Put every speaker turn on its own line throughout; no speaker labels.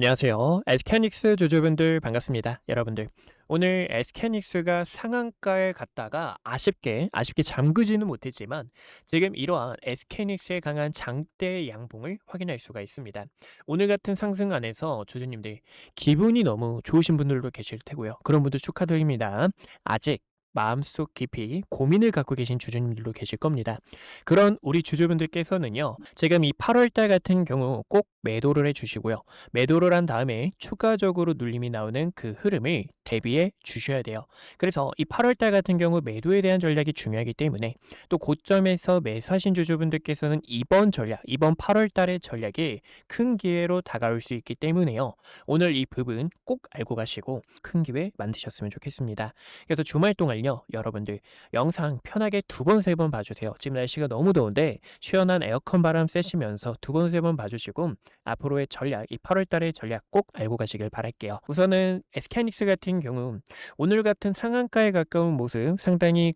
안녕하세요. SK하이닉스 주주분들 반갑습니다. 여러분들 오늘 SK하이닉스가 상한가에 갔다가 아쉽게 잠그지는 못했지만 지금 이러한 SK하이닉스의 강한 장대 양봉을 확인할 수가 있습니다. 오늘 같은 상승 안에서 주주님들 기분이 너무 좋으신 분들도 계실 테고요. 그런 분들 축하드립니다. 아직 마음속 깊이 고민을 갖고 계신 주주님들도 계실 겁니다. 그런 우리 주주분들께서는요. 지금 이 8월 달 같은 경우 꼭 매도를 해 주시고요. 매도를 한 다음에 추가적으로 눌림이 나오는 그 흐름을 대비해 주셔야 돼요. 그래서 이 8월 달 같은 경우 매도에 대한 전략이 중요하기 때문에 또 고점에서 매수하신 주주분들께서는 이번 전략, 이번 8월 달의 전략이 큰 기회로 다가올 수 있기 때문에요. 오늘 이 부분 꼭 알고 가시고 큰 기회 만드셨으면 좋겠습니다. 그래서 주말 동안요, 여러분들 영상 편하게 두 번, 세 번 봐주세요. 지금 날씨가 너무 더운데 시원한 에어컨 바람 쐬시면서 두 번, 세 번 봐주시고 앞으로의 전략, 이 8월 달의 전략 꼭 알고 가시길 바랄게요. 우선은 SK하이닉스 같은 경우 오늘 같은 상한가에 가까운 모습 상당히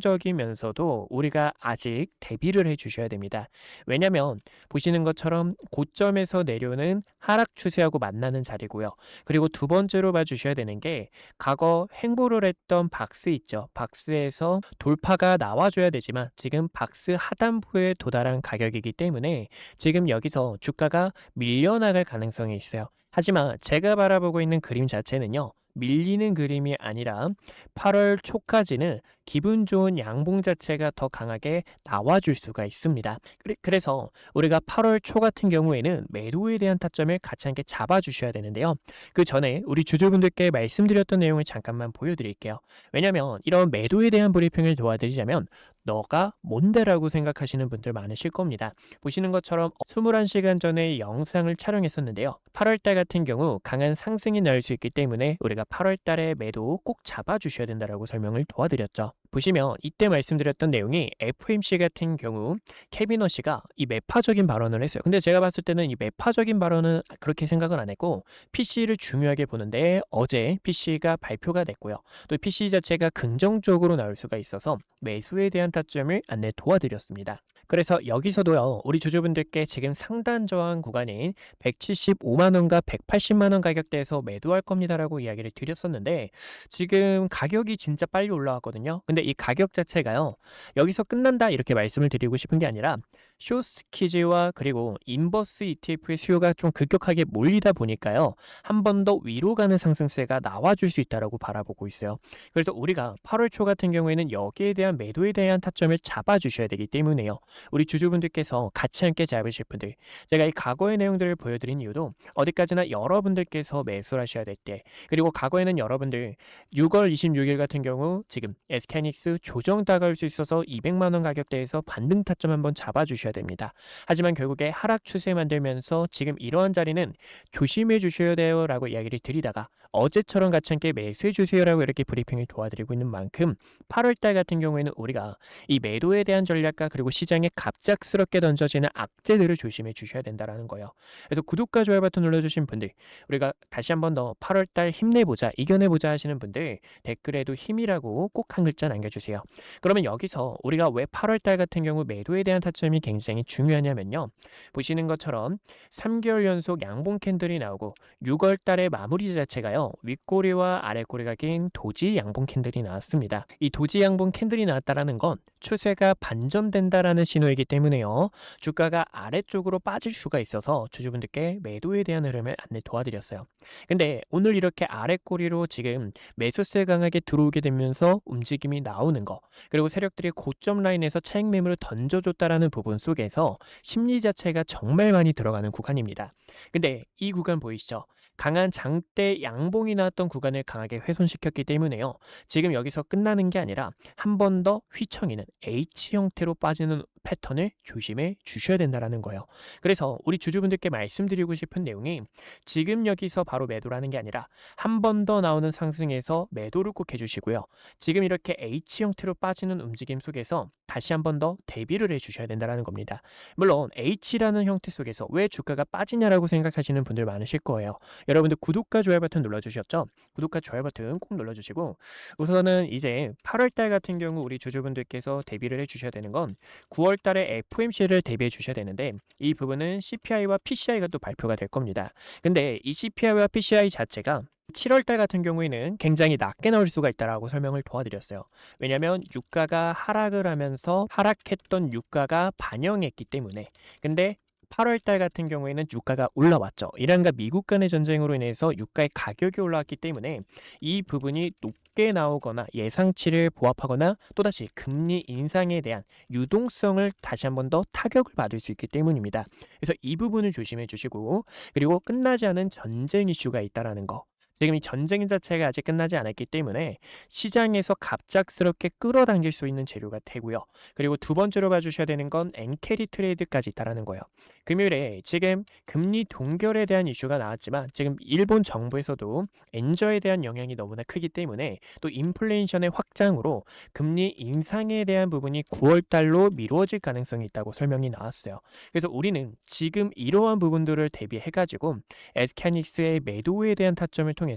긍정적이면서도 우리가 아직 대비를 해 주셔야 됩니다. 왜냐면 보시는 것처럼 고점에서 내려오는 하락 추세하고 만나는 자리고요. 그리고 두 번째로 봐주셔야 되는 게 과거 횡보를 했던 박스 있죠. 박스에서 돌파가 나와줘야 되지만 지금 박스 하단부에 도달한 가격이기 때문에 지금 여기서 주가가 밀려나갈 가능성이 있어요. 하지만 제가 바라보고 있는 그림 자체는요. 밀리는 그림이 아니라 8월 초까지는 기분 좋은 양봉 자체가 더 강하게 나와줄 수가 있습니다. 그래서 우리가 8월 초 같은 경우에는 매도에 대한 타점을 같이 함께 잡아주셔야 되는데요. 그 전에 우리 주주분들께 말씀드렸던 내용을 잠깐만 보여드릴게요. 왜냐하면 이런 매도에 대한 브리핑을 도와드리자면 너가 뭔데라고 생각하시는 분들 많으실 겁니다. 보시는 것처럼 21시간 전에 영상을 촬영했었는데요. 8월달 같은 경우 강한 상승이 나올 수 있기 때문에 우리가 8월달에 매도 꼭 잡아주셔야 된다라고 설명을 도와드렸죠. 보시면 이때 말씀드렸던 내용이 FOMC 같은 경우 케빈 허씨가 이 매파적인 발언을 했어요. 근데 제가 봤을 때는 이 매파적인 발언은 그렇게 생각을 안 했고 PC를 중요하게 보는데 어제 PC가 발표가 됐고요. 또 PC 자체가 긍정적으로 나올 수가 있어서 매수에 대한 타점을 안내 도와드렸습니다. 그래서 여기서도요, 우리 주주분들께 지금 상단 저항 구간인 175만 원과 180만 원 가격대에서 매도할 겁니다라고 이야기를 드렸었는데 지금 가격이 진짜 빨리 올라왔거든요. 근데 이 가격 자체가요, 여기서 끝난다 이렇게 말씀을 드리고 싶은 게 아니라 쇼스키즈와 그리고 인버스 ETF의 수요가 좀 급격하게 몰리다 보니까요, 한 번 더 위로 가는 상승세가 나와줄 수 있다라고 바라보고 있어요. 그래서 우리가 8월 초 같은 경우에는 여기에 대한 매도에 대한 타점을 잡아주셔야 되기 때문에요. 우리 주주분들께서 같이 함께 잡으실 분들, 제가 이 과거의 내용들을 보여드린 이유도 어디까지나 여러분들께서 매수를 하셔야 될 때, 그리고 과거에는 여러분들 6월 26일 같은 경우 지금 SK하이닉스 조정 다가올 수 있어서 200만 원 가격대에서 반등 타점 한번 잡아주셔야 됩니다. 하지만 결국에 하락 추세 만들면서 지금 이러한 자리는 조심해 주셔야 돼요 라고 이야기를 드리다가 어제처럼 같이 함께 매수해 주세요라고 이렇게 브리핑을 도와드리고 있는 만큼 8월달 같은 경우에는 우리가 이 매도에 대한 전략과 그리고 시장에 갑작스럽게 던져지는 악재들을 조심해 주셔야 된다라는 거예요. 그래서 구독과 좋아요 버튼 눌러주신 분들, 우리가 다시 한 번 더 8월달 힘내보자, 이겨내보자 하시는 분들 댓글에도 힘이라고 꼭 한 글자 남겨주세요. 그러면 여기서 우리가 왜 8월달 같은 경우 매도에 대한 타점이 굉장히 중요하냐면요. 보시는 것처럼 3개월 연속 양봉 캔들이 나오고 6월 달의 마무리 자체가요. 윗꼬리와 아랫꼬리가 긴 도지 양봉 캔들이 나왔습니다. 이 도지 양봉 캔들이 나왔다라는 건 추세가 반전된다라는 신호이기 때문에요. 주가가 아래쪽으로 빠질 수가 있어서 주주분들께 매도에 대한 흐름을 안내 도와드렸어요. 근데 오늘 이렇게 아랫꼬리로 지금 매수세 강하게 들어오게 되면서 움직임이 나오는 거, 그리고 세력들이 고점 라인에서 차익 매물을 던져줬다라는 부분 속에서 심리 자체가 정말 많이 들어가는 구간입니다. 근데 이 구간 보이시죠? 강한 장대 양봉이 나왔던 구간을 강하게 훼손시켰기 때문에요. 지금 여기서 끝나는 게 아니라 한 번 더 휘청이는 H 형태로 빠지는 패턴을 조심해 주셔야 된다는 거예요. 그래서 우리 주주분들께 말씀드리고 싶은 내용이 지금 여기서 바로 매도라는 게 아니라 한 번 더 나오는 상승에서 매도를 꼭 해주시고요. 지금 이렇게 H 형태로 빠지는 움직임 속에서 다시 한 번 더 대비를 해 주셔야 된다는 겁니다. 물론 H라는 형태 속에서 왜 주가가 빠지냐라고 생각하시는 분들 많으실 거예요. 여러분들 구독과 좋아요 버튼 눌러주셨죠? 구독과 좋아요 버튼 꼭 눌러주시고 우선은 이제 8월달 같은 경우 우리 주주분들께서 대비를 해주셔야 되는 건 9월 9월 달에 FOMC를 대비해 주셔야 되는데 이 부분은 CPI와 PCI가 또 발표가 될 겁니다. 근데 이 CPI와 PCI 자체가 7월 달 같은 경우에는 굉장히 낮게 나올 수가 있다라고 설명을 도와드렸어요. 왜냐하면 유가가 하락을 하면서 하락했던 유가가 반영했기 때문에. 근데 8월 달 같은 경우에는 유가가 올라왔죠. 이란과 미국 간의 전쟁으로 인해서 유가의 가격이 올라왔기 때문에 이 부분이 높게 나오거나 예상치를 보합하거나 또다시 금리 인상에 대한 유동성을 다시 한 번 더 타격을 받을 수 있기 때문입니다. 그래서 이 부분을 조심해 주시고, 그리고 끝나지 않은 전쟁 이슈가 있다라는 거. 지금 이 전쟁 자체가 아직 끝나지 않았기 때문에 시장에서 갑작스럽게 끌어당길 수 있는 재료가 되고요. 그리고 두 번째로 봐주셔야 되는 건 엔캐리 트레이드까지 있다라는 거예요. 금요일에 지금 금리 동결에 대한 이슈가 나왔지만 지금 일본 정부에서도 엔저에 대한 영향이 너무나 크기 때문에 또 인플레이션의 확장으로 금리 인상에 대한 부분이 9월 달로 미루어질 가능성이 있다고 설명이 나왔어요. 그래서 우리는 지금 이러한 부분들을 대비해가지고 SK하이닉스의 매도에 대한 타점을 통해서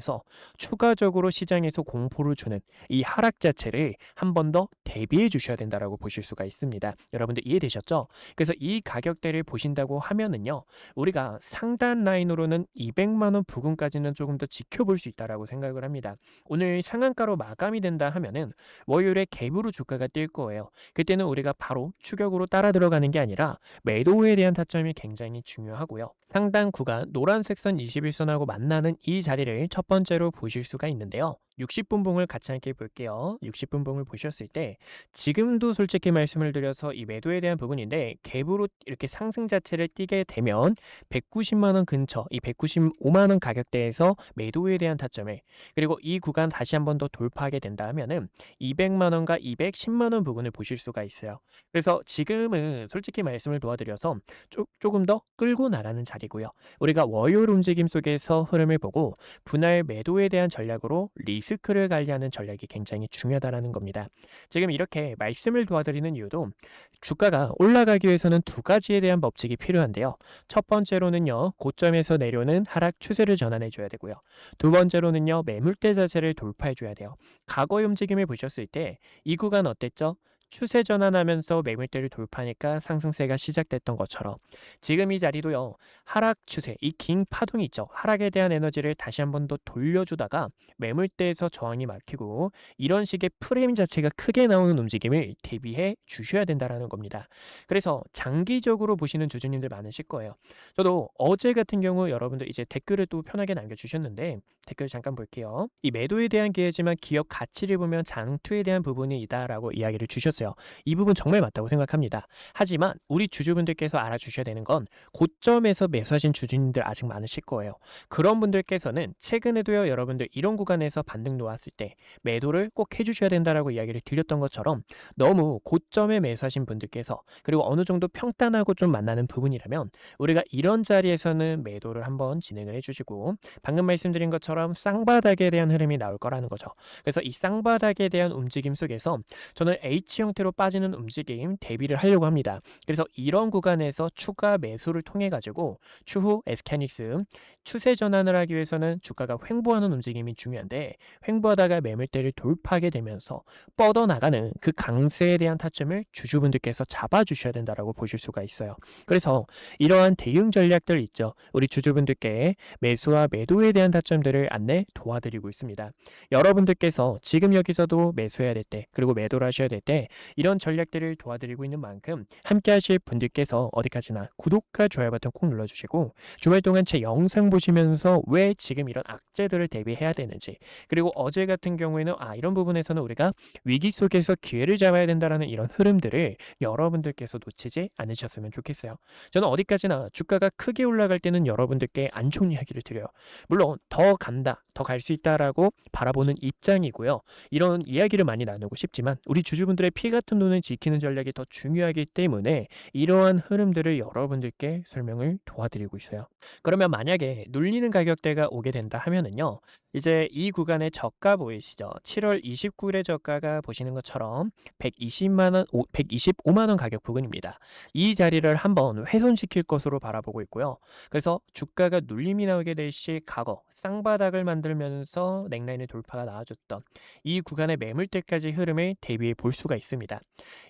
추가적으로 시장에서 공포를 주는 이 하락 자체를 한 번 더 대비해 주셔야 된다라고 보실 수가 있습니다. 여러분들 이해되셨죠? 그래서 이 가격대를 보신다고 하면은요, 우리가 상단 라인으로는 200만 원 부근까지는 조금 더 지켜볼 수 있다라고 생각을 합니다. 오늘 상한가로 마감이 된다 하면은 월요일에 갭으로 주가가 뛸 거예요. 그때는 우리가 바로 추격으로 따라 들어가는 게 아니라 매도에 대한 타점이 굉장히 중요하고요. 상단 구간 노란색 선 21선하고 만나는 이 자리를 첫 번째로 보실 수가 있는데요. 60분 봉을 같이 함께 볼게요. 60분 봉을 보셨을 때 지금도 솔직히 말씀을 드려서 이 매도에 대한 부분인데 갭으로 이렇게 상승 자체를 띄게 되면 190만 원 근처, 이 195만 원 가격대에서 매도에 대한 타점을, 그리고 이 구간 다시 한 번 더 돌파하게 된다 하면은 200만 원과 210만 원 부분을 보실 수가 있어요. 그래서 지금은 솔직히 말씀을 도와드려서 조금 더 끌고 나가는 자리고요. 우리가 월요일 움직임 속에서 흐름을 보고 분할 매도에 대한 전략으로 리스크를 관리하는 전략이 굉장히 중요하다는 겁니다. 지금 이렇게 말씀을 도와드리는 이유도 주가가 올라가기 위해서는 두 가지에 대한 법칙이 필요한데요. 첫 번째로는요, 고점에서 내려오는 하락 추세를 전환해 줘야 되고요. 두 번째로는요, 매물대 자체를 돌파해 줘야 돼요. 과거의 움직임을 보셨을 때 이 구간 어땠죠? 추세 전환하면서 매물대를 돌파하니까 상승세가 시작됐던 것처럼 지금 이 자리도요, 하락 추세, 이 긴 파동이 있죠. 하락에 대한 에너지를 다시 한 번 더 돌려주다가 매물대에서 저항이 막히고 이런 식의 프레임 자체가 크게 나오는 움직임을 대비해 주셔야 된다라는 겁니다. 그래서 장기적으로 보시는 주주님들 많으실 거예요. 저도 어제 같은 경우 여러분들 이제 댓글을 또 편하게 남겨주셨는데 댓글 잠깐 볼게요. 이 매도에 대한 기회지만 기업 가치를 보면 장투에 대한 부분이 있다라고 이야기를 주셨어요. 이 부분 정말 맞다고 생각합니다. 하지만 우리 주주분들께서 알아주셔야 되는 건 고점에서 매수하신 주주님들 아직 많으실 거예요. 그런 분들께서는 최근에도요, 여러분들 이런 구간에서 반등 놓았을 때 매도를 꼭 해주셔야 된다라고 이야기를 드렸던 것처럼 너무 고점에 매수하신 분들께서, 그리고 어느 정도 평단하고 좀 만나는 부분이라면 우리가 이런 자리에서는 매도를 한번 진행을 해주시고, 방금 말씀드린 것처럼 쌍바닥에 대한 흐름이 나올 거라는 거죠. 그래서 이 쌍바닥에 대한 움직임 속에서 저는 H 형태로 빠지는 움직임 대비를 하려고 합니다. 그래서 이런 구간에서 추가 매수를 통해 가지고 추후 SK하이닉스 추세 전환을 하기 위해서는 주가가 횡보하는 움직임이 중요한데, 횡보하다가 매물대를 돌파하게 되면서 뻗어나가는 그 강세에 대한 타점을 주주분들께서 잡아주셔야 된다라고 보실 수가 있어요. 그래서 이러한 대응 전략들 있죠. 우리 주주분들께 매수와 매도에 대한 타점들을 안내 도와드리고 있습니다. 여러분들께서 지금 여기서도 매수해야 될 때, 그리고 매도를 하셔야 될 때 이런 전략들을 도와드리고 있는 만큼 함께 하실 분들께서 어디까지나 구독과 좋아요 버튼 꼭 눌러주시고, 주말 동안 제 영상 보시면서 왜 지금 이런 악재들을 대비해야 되는지, 그리고 어제 같은 경우에는 이런 부분에서는 우리가 위기 속에서 기회를 잡아야 된다라는 이런 흐름들을 여러분들께서 놓치지 않으셨으면 좋겠어요. 저는 어디까지나 주가가 크게 올라갈 때는 여러분들께 안 좋은 이야기를 드려요. 물론 더 간다, 더 갈 수 있다라고 바라보는 입장이고요. 이런 이야기를 많이 나누고 싶지만 우리 주주분들의 피 같은 돈을 지키는 전략이 더 중요하기 때문에 이러한 흐름들을 여러분들께 설명을 도와드리고 있어요. 그러면 만약에 눌리는 가격대가 오게 된다 하면은요, 이제 이 구간의 저가 보이시죠? 7월 29일의 저가가 보시는 것처럼 120만 원, 125만 원 가격 부근입니다. 이 자리를 한번 훼손시킬 것으로 바라보고 있고요. 그래서 주가가 눌림이 나오게 될 시 과거 쌍바닥을 만들면서 넥라인의 돌파가 나와줬던 이 구간의 매물대까지 흐름을 대비해 볼 수가 있습니다. 있습니다.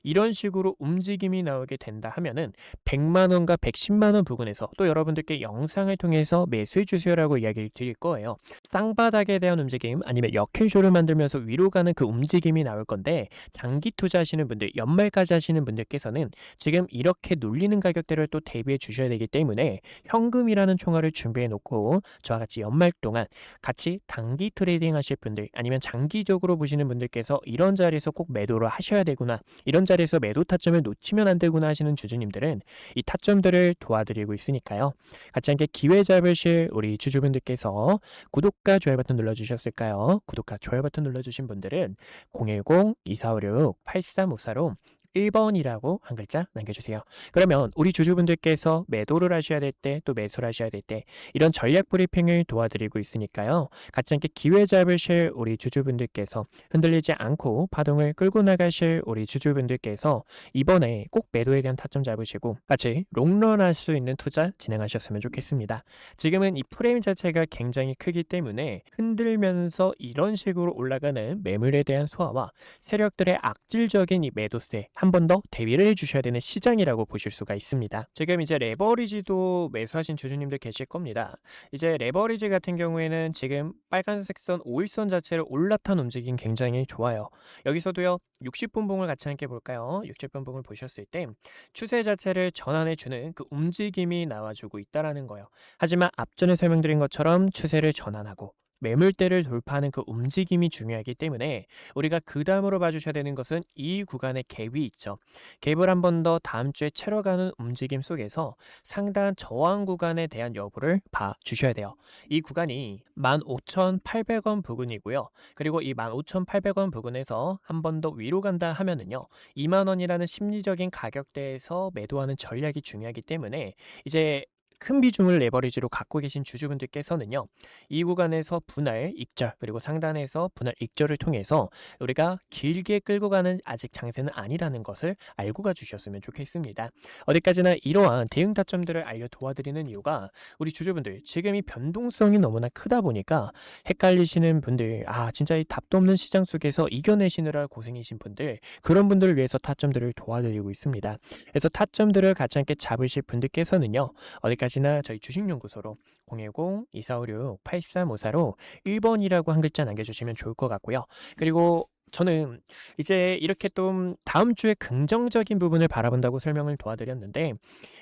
이런 식으로 움직임이 나오게 된다 하면은 100만 원과 110만 원 부근에서 또 여러분들께 영상을 통해서 매수해 주세요라고 이야기를 드릴 거예요. 쌍바닥에 대한 움직임 아니면 역행쇼를 만들면서 위로 가는 그 움직임이 나올 건데 장기 투자하시는 분들, 연말까지 하시는 분들께서는 지금 이렇게 눌리는 가격대를 또 대비해 주셔야 되기 때문에 현금이라는 총알을 준비해 놓고 저와 같이 연말 동안 같이 단기 트레이딩 하실 분들 아니면 장기적으로 보시는 분들께서 이런 자리에서 꼭 매도를 하셔야 되구나, 이런 자리에서 매도 타점을 놓치면 안 되구나 하시는 주주님들은 이 타점들을 도와드리고 있으니까요. 같이 함께 기회 잡으실 우리 주주분들께서 구독과 좋아요 버튼 눌러주셨을까요? 구독과 좋아요 버튼 눌러주신 분들은 010-2456-8354로 1번이라고 한 글자 남겨주세요. 그러면 우리 주주분들께서 매도를 하셔야 될 때 또 매수를 하셔야 될 때 이런 전략 브리핑을 도와드리고 있으니까요. 같이 함께 기회 잡으실 우리 주주분들께서 흔들리지 않고 파동을 끌고 나가실 우리 주주분들께서 이번에 꼭 매도에 대한 타점 잡으시고 같이 롱런 할 수 있는 투자 진행하셨으면 좋겠습니다. 지금은 이 프레임 자체가 굉장히 크기 때문에 흔들면서 이런 식으로 올라가는 매물에 대한 소화와 세력들의 악질적인 이 매도세 한 번 더 대비를 해주셔야 되는 시장이라고 보실 수가 있습니다. 지금 이제 레버리지도 매수하신 주주님들 계실 겁니다. 이제 레버리지 같은 경우에는 지금 빨간색 선 5일선 자체를 올라탄 움직임 굉장히 좋아요. 여기서도요 60분 봉을 같이 함께 볼까요? 60분 봉을 보셨을 때 추세 자체를 전환해주는 그 움직임이 나와주고 있다라는 거예요. 하지만 앞전에 설명드린 것처럼 추세를 전환하고 매물대를 돌파하는 그 움직임이 중요하기 때문에 우리가 그 다음으로 봐주셔야 되는 것은 이 구간의 갭이 있죠. 갭을 한 번 더 다음 주에 채러 가는 움직임 속에서 상당한 저항 구간에 대한 여부를 봐주셔야 돼요. 이 구간이 15,800원 부근이고요. 그리고 이 15,800원 부근에서 한 번 더 위로 간다 하면은요 2만원이라는 심리적인 가격대에서 매도하는 전략이 중요하기 때문에 이제 큰 비중을 레버리지로 갖고 계신 주주분들께서는요 이 구간에서 분할 익절 그리고 상단에서 분할 익절을 통해서 우리가 길게 끌고 가는 아직 장세는 아니라는 것을 알고 가주셨으면 좋겠습니다. 어디까지나 이러한 대응 타점들을 알려 도와드리는 이유가 우리 주주분들 지금 이 변동성이 너무나 크다 보니까 헷갈리시는 분들, 진짜 이 답도 없는 시장 속에서 이겨내시느라 고생이신 분들, 그런 분들을 위해서 타점들을 도와드리고 있습니다. 그래서 타점들을 같이 함께 잡으실 분들께서는요 어디까지나 저희 주식연구소로 010-2456-8354로 1번이라고 한 글자 남겨주시면 좋을 것 같고요. 그리고 저는 이제 이렇게 좀 다음 주에 긍정적인 부분을 바라본다고 설명을 도와드렸는데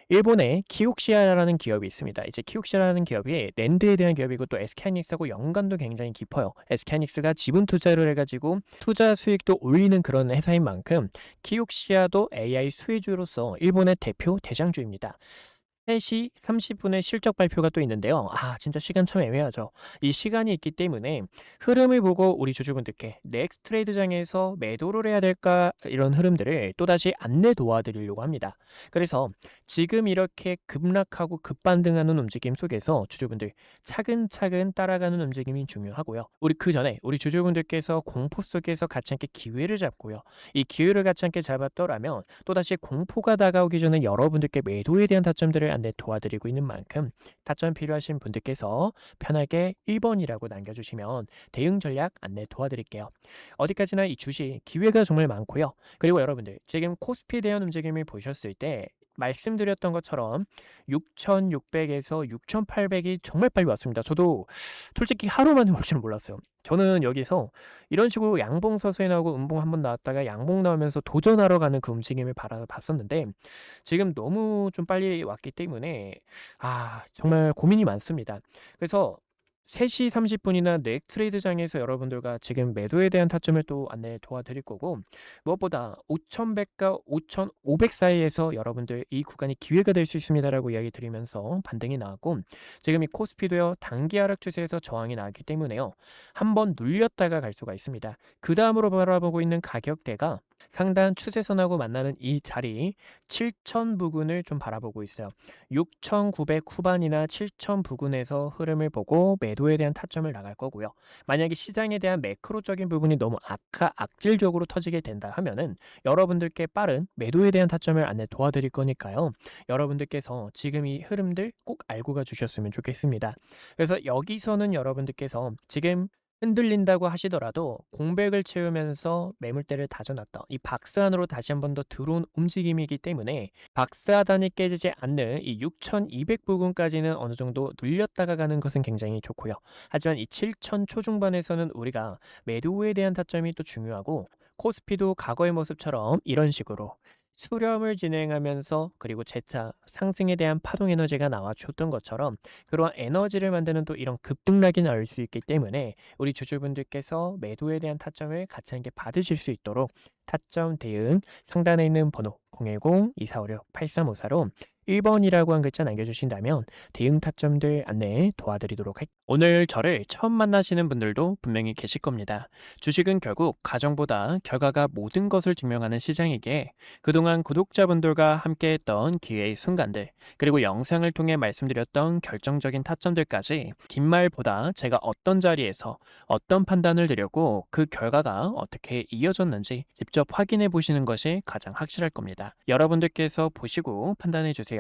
일본의 키옥시아라는 기업이 있습니다. 이제 키옥시아라는 기업이 랜드에 대한 기업이고 또 SK하이닉스하고 연관도 굉장히 깊어요. SK하이닉스가 지분 투자를 해가지고 투자 수익도 올리는 그런 회사인 만큼 키옥시아도 AI 수혜주로서 일본의 대표 대장주입니다. 3시 30분에 실적 발표가 또 있는데요. 진짜 시간 참 애매하죠. 이 시간이 있기 때문에 흐름을 보고 우리 주주분들께 넥스트 트레이드장에서 매도를 해야 될까 이런 흐름들을 또다시 안내 도와드리려고 합니다. 그래서 지금 이렇게 급락하고 급반등하는 움직임 속에서 주주분들 차근차근 따라가는 움직임이 중요하고요. 우리 그 전에 우리 주주분들께서 공포 속에서 같이 함께 기회를 잡고요. 이 기회를 같이 함께 잡았더라면 또다시 공포가 다가오기 전에 여러분들께 매도에 대한 타점들을 안내 도와드리고 있는 만큼 타점 필요하신 분들께서 편하게 1번이라고 남겨주시면 대응 전략 안내 도와드릴게요. 어디까지나 이 주식 기회가 정말 많고요. 그리고 여러분들 지금 코스피에 대한 움직임을 보셨을 때 말씀드렸던 것처럼 6,600에서 6,800이 정말 빨리 왔습니다. 저도 솔직히 하루 만에 올 줄은 몰랐어요. 저는 여기서 이런 식으로 양봉 서서히 나오고 음봉 한번 나왔다가 양봉 나오면서 도전하러 가는 그 움직임을 봤었는데 지금 너무 좀 빨리 왔기 때문에 정말 고민이 많습니다. 그래서 3시 30분이나 넥 트레이드장에서 여러분들과 지금 매도에 대한 타점을 또 안내 도와드릴 거고 무엇보다 5,100과 5,500 사이에서 여러분들 이 구간이 기회가 될 수 있습니다라고 이야기 드리면서 반등이 나왔고 지금 이 코스피도요 단기 하락 추세에서 저항이 나왔기 때문에요 한번 눌렸다가 갈 수가 있습니다. 그 다음으로 바라보고 있는 가격대가 상단 추세선하고 만나는 이 자리 7,000 부근을 좀 바라보고 있어요. 6,900 후반이나 7,000 부근에서 흐름을 보고 매도에 대한 타점을 나갈 거고요. 만약에 시장에 대한 매크로적인 부분이 너무 악질적으로 터지게 된다 하면은 여러분들께 빠른 매도에 대한 타점을 안내 도와드릴 거니까요. 여러분들께서 지금 이 흐름들 꼭 알고 가 주셨으면 좋겠습니다. 그래서 여기서는 여러분들께서 지금 흔들린다고 하시더라도 공백을 채우면서 매물대를 다져놨던 이 박스 안으로 다시 한 번 더 들어온 움직임이기 때문에 박스 하단이 깨지지 않는 이 6,200 부근까지는 어느 정도 눌렸다가 가는 것은 굉장히 좋고요. 하지만 이 7,000 초중반에서는 우리가 매도에 대한 타점이 또 중요하고, 코스피도 과거의 모습처럼 이런 식으로 수렴을 진행하면서 그리고 재차 상승에 대한 파동 에너지가 나와줬던 것처럼 그러한 에너지를 만드는 또 이런 급등락이 나올 수 있기 때문에 우리 주주분들께서 매도에 대한 타점을 같이 함께 받으실 수 있도록 타점 대응 상단에 있는 번호 010-2456-8354로 1번이라고 한 글자 남겨주신다면 대응 타점들 안내 도와드리도록 할게요. 오늘 저를 처음 만나시는 분들도 분명히 계실 겁니다. 주식은 결국 가정보다 결과가 모든 것을 증명하는 시장이기에 그동안 구독자분들과 함께했던 기회의 순간들, 그리고 영상을 통해 말씀드렸던 결정적인 타점들까지 긴 말보다 제가 어떤 자리에서 어떤 판단을 드렸고 그 결과가 어떻게 이어졌는지 직접 확인해 보시는 것이 가장 확실할 겁니다. 여러분들께서 보시고 판단해 주세요.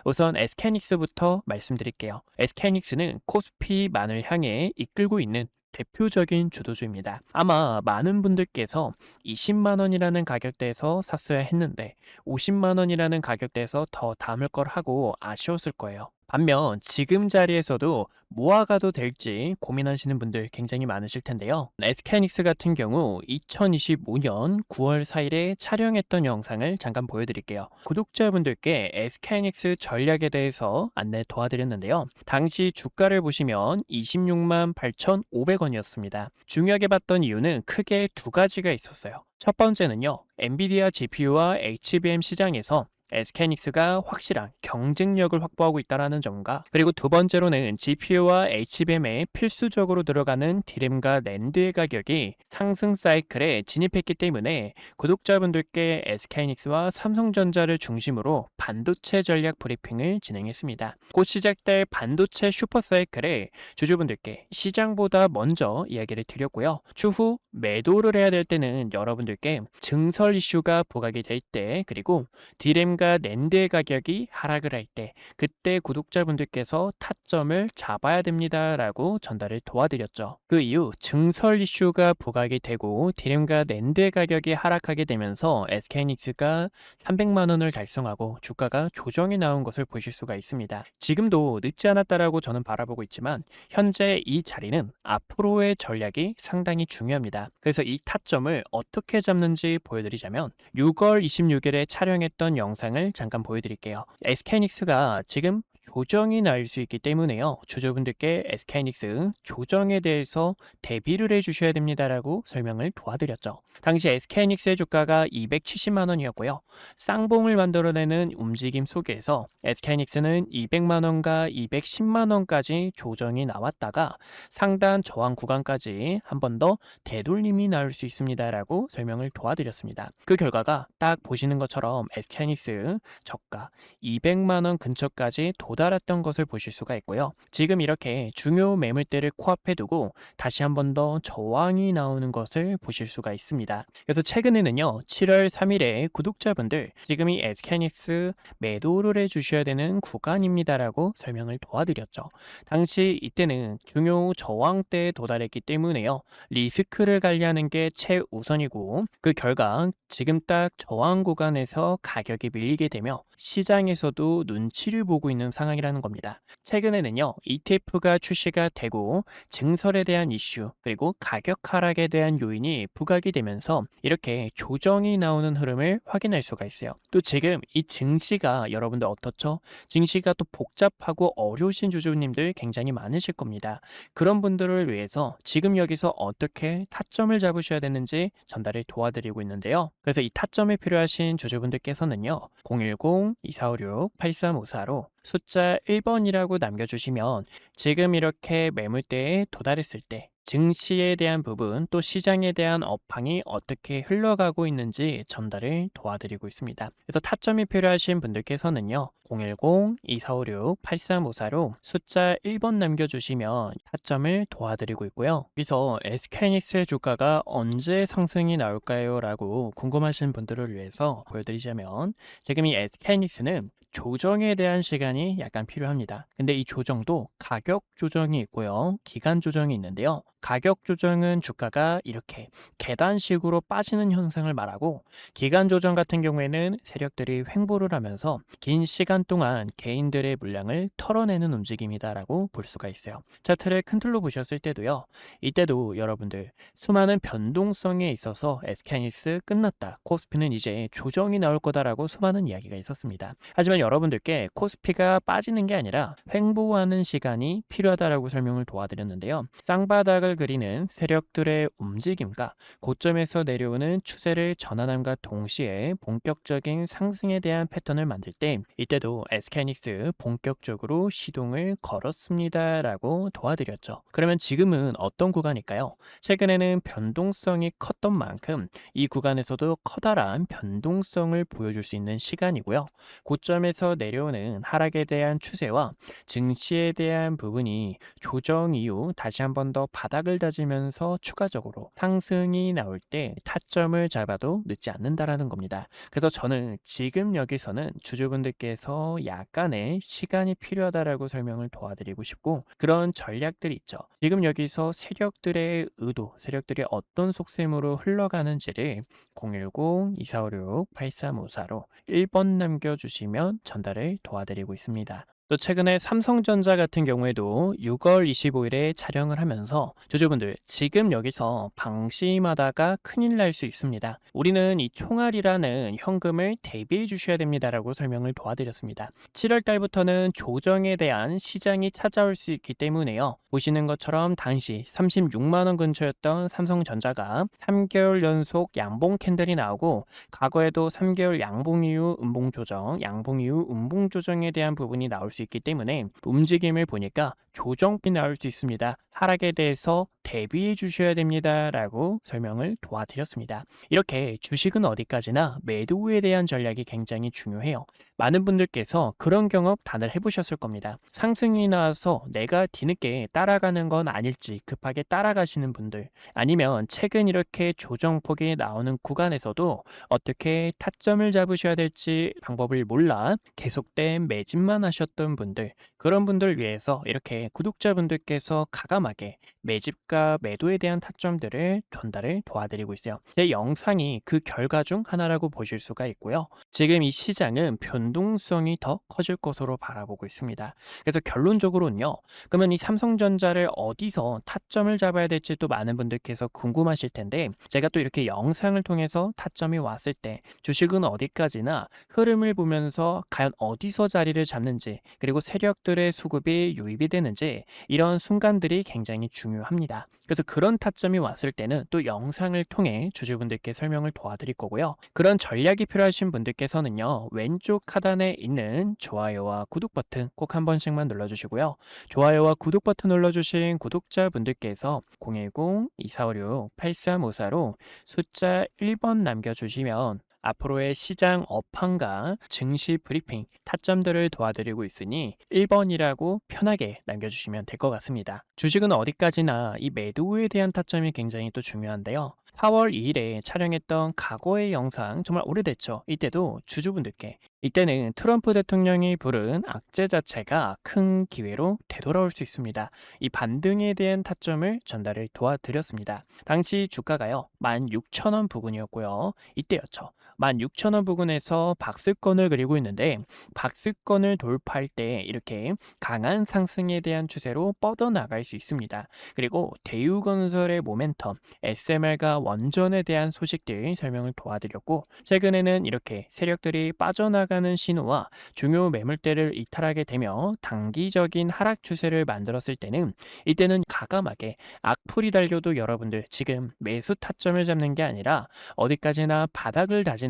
우선 SK하이닉스부터 말씀드릴게요. SK하이닉스는 코스피만을 향해 이끌고 있는 대표적인 주도주입니다. 아마 많은 분들께서 20만 원이라는 가격대에서 샀어야 했는데 50만 원이라는 가격대에서 더 담을 걸 하고 아쉬웠을 거예요. 반면 지금 자리에서도 모아가도 될지 고민하시는 분들 굉장히 많으실 텐데요. SK하이닉스 같은 경우 2025년 9월 4일에 촬영했던 영상을 잠깐 보여드릴게요. 구독자분들께 SK하이닉스 전략에 대해서 안내 도와드렸는데요. 당시 주가를 보시면 26만 8,500원이었습니다. 중요하게 봤던 이유는 크게 두 가지가 있었어요. 첫 번째는요, 엔비디아 GPU와 HBM 시장에서 SK하이닉스가 확실한 경쟁력을 확보하고 있다는 점과, 그리고 두 번째로는 GPU와 HBM에 필수적으로 들어가는 디램과 낸드의 가격이 상승 사이클에 진입했기 때문에 구독자분들께 SK하이닉스와 삼성전자를 중심으로 반도체 전략 브리핑을 진행했습니다. 곧 시작될 반도체 슈퍼 사이클에 주주분들께 시장보다 먼저 이야기를 드렸고요. 추후 매도를 해야 될 때는 여러분들께 증설 이슈가 부각이 될 때, 그리고 디램과 낸드의 가격이 하락을 할 때, 그때 구독자분들께서 타점을 잡아야 됩니다라고 전달을 도와드렸죠. 그 이후 증설 이슈가 부각이 되고 디램과 낸드의 가격이 하락하게 되면서 SK하이닉스가 300만 원을 달성하고 주가가 조정이 나온 것을 보실 수가 있습니다. 지금도 늦지 않았다라고 저는 바라보고 있지만 현재 이 자리는 앞으로의 전략이 상당히 중요합니다. 그래서 이 타점을 어떻게 잡는지 보여드리자면 6월 26일에 촬영했던 영상을 잠깐 보여드릴게요. SK하이닉스가 지금 조정이 날 수 있기 때문에요. 주주분들께 SK하이닉스 조정에 대해서 대비를 해주셔야 됩니다라고 설명을 도와드렸죠. 당시 SK하이닉스의 주가가 270만 원이었고요. 쌍봉을 만들어내는 움직임 속에서 SK하이닉스는 200만 원과 210만 원까지 조정이 나왔다가 상단 저항 구간까지 한 번 더 되돌림이 나올 수 있습니다라고 설명을 도와드렸습니다. 그 결과가 딱 보시는 것처럼 SK하이닉스 저가 200만 원 근처까지 도달했던 것을 보실 수가 있고요. 지금 이렇게 중요 매물대를 코앞에 두고 다시 한 번 더 저항이 나오는 것을 보실 수가 있습니다. 그래서 최근에는요, 7월 3일에 구독자분들 지금 이 SK하이닉스 매도를 해주셔야 되는 구간입니다라고 설명을 도와드렸죠. 당시 이때는 중요 저항대에 도달했기 때문에요, 리스크를 관리하는 게 최우선이고, 그 결과 지금 딱 저항 구간에서 가격이 밀리게 되며 시장에서도 눈치를 보고 있는 상황이라는 겁니다. 최근에는요, ETF가 출시가 되고 증설에 대한 이슈, 그리고 가격 하락에 대한 요인이 부각이 되면서 이렇게 조정이 나오는 흐름을 확인할 수가 있어요. 또 지금 이 증시가 여러분들 어떻죠? 증시가 또 복잡하고 어려우신 주주님들 굉장히 많으실 겁니다. 그런 분들을 위해서 지금 여기서 어떻게 타점을 잡으셔야 되는지 전달을 도와드리고 있는데요. 그래서 이 타점이 필요하신 주주분들께서는요, 010-2456-8354로 숫자 1번이라고 남겨주시면 지금 이렇게 매물대에 도달했을 때 증시에 대한 부분, 또 시장에 대한 업황이 어떻게 흘러가고 있는지 전달을 도와드리고 있습니다. 그래서 타점이 필요하신 분들께서는요, 010-2456-8354로 숫자 1번 남겨주시면 타점을 도와드리고 있고요. 여기서 SK하이닉스의 주가가 언제 상승이 나올까요? 라고 궁금하신 분들을 위해서 보여드리자면 지금 이 SK하이닉스는 조정에 대한 시간이 약간 필요합니다. 근데 이 조정도 가격 조정이 있고요. 기간 조정이 있는데요. 가격 조정은 주가가 이렇게 계단식으로 빠지는 현상을 말하고 기간 조정 같은 경우에는 세력들이 횡보를 하면서 긴 시간 동안 개인들의 물량을 털어내는 움직임이다라고 볼 수가 있어요. 차트를 큰 틀로 보셨을 때도요. 이때도 여러분들 수많은 변동성에 있어서 SK하이닉스 끝났다. 코스피는 이제 조정이 나올 거다라고 수많은 이야기가 있었습니다. 하지만 여러분들께 코스피가 빠지는 게 아니라 횡보하는 시간이 필요하다라고 설명을 도와드렸는데요. 쌍바닥을 그리는 세력들의 움직임과 고점에서 내려오는 추세를 전환함과 동시에 본격적인 상승에 대한 패턴을 만들 때 이때도 SK하이닉스 본격적으로 시동을 걸었습니다라고 도와드렸죠. 그러면 지금은 어떤 구간일까요? 최근에는 변동성이 컸던 만큼 이 구간에서도 커다란 변동성을 보여줄 수 있는 시간이고요. 고점에서 내려오는 하락에 대한 추세와 증시에 대한 부분이 조정 이후 다시 한 번 더 바닥을 다지면서 추가적으로 상승이 나올 때 타점을 잡아도 늦지 않는다라는 겁니다. 그래서 저는 지금 여기서는 주주분들께서 약간의 시간이 필요하다라고 설명을 도와드리고 싶고 그런 전략들이 있죠. 지금 여기서 세력들의 의도, 세력들이 어떤 속셈으로 흘러가는지를 010-2456-8354로 1번 남겨주시면 전달을 도와드리고 있습니다. 또 최근에 삼성전자 같은 경우에도 6월 25일에 촬영을 하면서 주주분들 지금 여기서 방심하다가 큰일 날 수 있습니다. 우리는 이 총알이라는 현금을 대비해 주셔야 됩니다라고 설명을 도와드렸습니다. 7월 달부터는 조정에 대한 시장이 찾아올 수 있기 때문에요. 보시는 것처럼 당시 36만 원 근처였던 삼성전자가 3개월 연속 양봉 캔들이 나오고 과거에도 3개월 양봉 이후 음봉 조정, 양봉 이후 음봉 조정에 대한 부분이 나올 수 있기 때문에 움직임을 보니까 조정이 나올 수 있습니다. 하락에 대해서 대비해 주셔야 됩니다. 라고 설명을 도와드렸습니다. 이렇게 주식은 어디까지나 매도에 대한 전략이 굉장히 중요해요. 많은 분들께서 그런 경험 다들 해보셨을 겁니다. 상승이 나와서 내가 뒤늦게 따라가는 건 아닐지 급하게 따라가시는 분들 아니면 최근 이렇게 조정폭이 나오는 구간에서도 어떻게 타점을 잡으셔야 될지 방법을 몰라 계속된 매집만 하셨던 분들 그런 분들 위해서 이렇게 구독자분들께서 가감하게 매집과 매도에 대한 타점들을 전달을 도와드리고 있어요. 제 영상이 그 결과 중 하나라고 보실 수가 있고요. 지금 이 시장은 변동성이 더 커질 것으로 바라보고 있습니다. 그래서 결론적으로는요. 그러면 이 삼성전자를 어디서 타점을 잡아야 될지 또 많은 분들께서 궁금하실 텐데 제가 또 이렇게 영상을 통해서 타점이 왔을 때 주식은 어디까지나 흐름을 보면서 과연 어디서 자리를 잡는지 그리고 세력들의 수급이 유입이 되는지 이런 순간들이 굉장히 중요합니다. 그래서 그런 타점이 왔을 때는 또 영상을 통해 주주분들께 설명을 도와드릴 거고요. 그런 전략이 필요하신 분들께서는요. 왼쪽 하단에 있는 좋아요와 구독 버튼 꼭 한 번씩만 눌러주시고요. 좋아요와 구독 버튼 눌러주신 구독자분들께서 010-2456-8354로 숫자 1번 남겨주시면 앞으로의 시장 업황과 증시 브리핑, 타점들을 도와드리고 있으니 1번이라고 편하게 남겨주시면 될 것 같습니다. 주식은 어디까지나 이 매도에 대한 타점이 굉장히 또 중요한데요. 4월 2일에 촬영했던 과거의 영상 정말 오래됐죠. 이때도 주주분들께 이때는 트럼프 대통령이 부른 악재 자체가 큰 기회로 되돌아올 수 있습니다. 이 반등에 대한 타점을 전달을 도와드렸습니다. 당시 주가가요 16,000원 부근이었고요. 이때였죠. 16,000원 부근에서 박스권을 그리고 있는데 박스권을 돌파할 때 이렇게 강한 상승에 대한 추세로 뻗어나갈 수 있습니다. 그리고 대우건설의 모멘텀, SMR과 원전에 대한 소식들 설명을 도와드렸고 최근에는 이렇게 세력들이 빠져나가는 신호와 중요 매물대를 이탈하게 되며 단기적인 하락 추세를 만들었을 때는 이때는 과감하게 악플이 달려도 여러분들 지금 매수 타점을 잡는 게 아니라 어디까지나 바닥을 다지는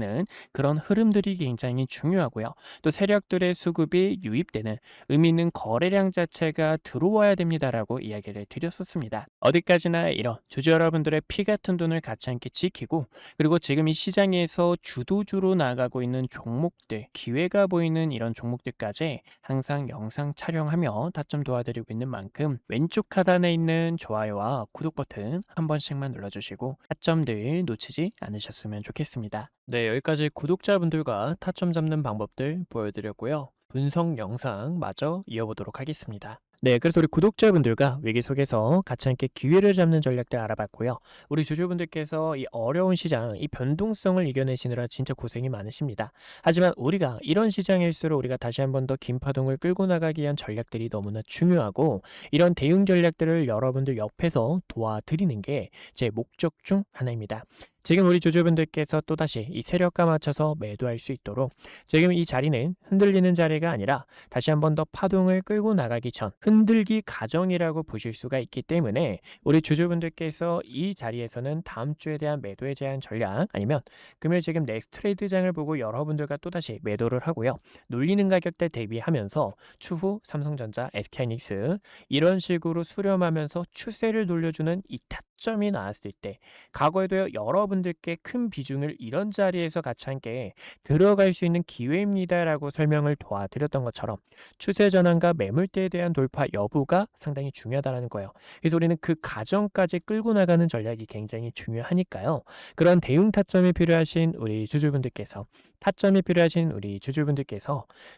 그런 흐름들이 굉장히 중요하고요. 또 세력들의 수급이 유입되는 의미 있는 거래량 자체가 들어와야 됩니다라고 이야기를 드렸었습니다. 어디까지나 이런 주주 여러분들의 피 같은 돈을 같이 함께 지키고 그리고 지금 이 시장에서 주도주로 나가고 있는 종목들, 기회가 보이는 이런 종목들까지 항상 영상 촬영하며 타점 도와드리고 있는 만큼 왼쪽 하단에 있는 좋아요와 구독 버튼 한 번씩만 눌러주시고 타점들 놓치지 않으셨으면 좋겠습니다. 네, 여기까지 구독자분들과 타점 잡는 방법들 보여드렸고요. 분석 영상마저 이어보도록 하겠습니다. 네, 그래서 우리 구독자분들과 위기 속에서 같이 함께 기회를 잡는 전략들 알아봤고요. 우리 주주분들께서 이 어려운 시장, 이 변동성을 이겨내시느라 진짜 고생이 많으십니다. 하지만 우리가 이런 시장일수록 우리가 다시 한 번 더 긴 파동을 끌고 나가기 위한 전략들이 너무나 중요하고, 이런 대응 전략들을 여러분들 옆에서 도와드리는 게 제 목적 중 하나입니다. 지금 우리 주주분들께서 또다시 이 세력과 맞춰서 매도할 수 있도록, 지금 이 자리는 흔들리는 자리가 아니라 다시 한 번 더 파동을 끌고 나가기 전 흔들기 과정이라고 보실 수가 있기 때문에, 우리 주주분들께서 이 자리에서는 다음 주에 대한 매도에 대한 전략, 아니면 금요일 지금 넥스트 트레이드장을 보고 여러분들과 또다시 매도를 하고요, 눌리는 가격대 대비하면서 추후 삼성전자, SK하이닉스 이런 식으로 수렴하면서 추세를 돌려주는 이 타점이 나왔을 때, 과거에도 여러분들께 큰 비중을 이런 자리에서 같이 함께 들어갈 수 있는 기회입니다라고 설명을 도와드렸던 것처럼, 추세 전환과 매물대에 대한 돌파 여부가 상당히 중요하다는 거예요. 그래서 우리는 그 과정까지 끌고 나가는 전략이 굉장히 중요하니까요. 그런 대응 타점이 필요하신 우리 주주분들께서,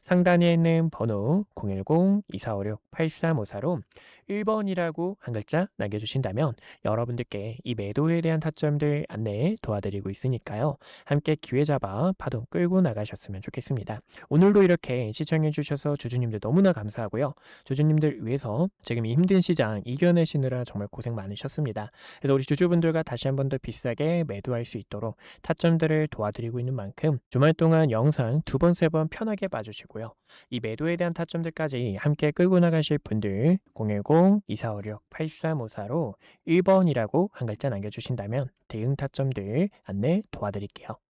상단에 있는 번호 010-2456-8354로 1번이라고 한 글자 남겨주신다면 여러분들께 이 매도에 대한 타점들 안내 도와드리고 있으니까요. 함께 기회 잡아 파동 끌고 나가셨으면 좋겠습니다. 오늘도 이렇게 시청해 주셔서 주주님들 너무나 감사하고요. 주주님들 위해서 지금 이 힘든 시장 이겨내시느라 정말 고생 많으셨습니다. 그래서 우리 주주분들과 다시 한 번 더 비싸게 매도할 수 있도록 타점들을 도와드리고 있는 만큼, 주말 동안 영상 2번, 3번 편하게 봐주시고요. 이 매도에 대한 타점들까지 함께 끌고 나가실 분들 010-2456-8354로 1번이라고 한 글자 남겨주신다면 대응 타점들 안내 도와드릴게요.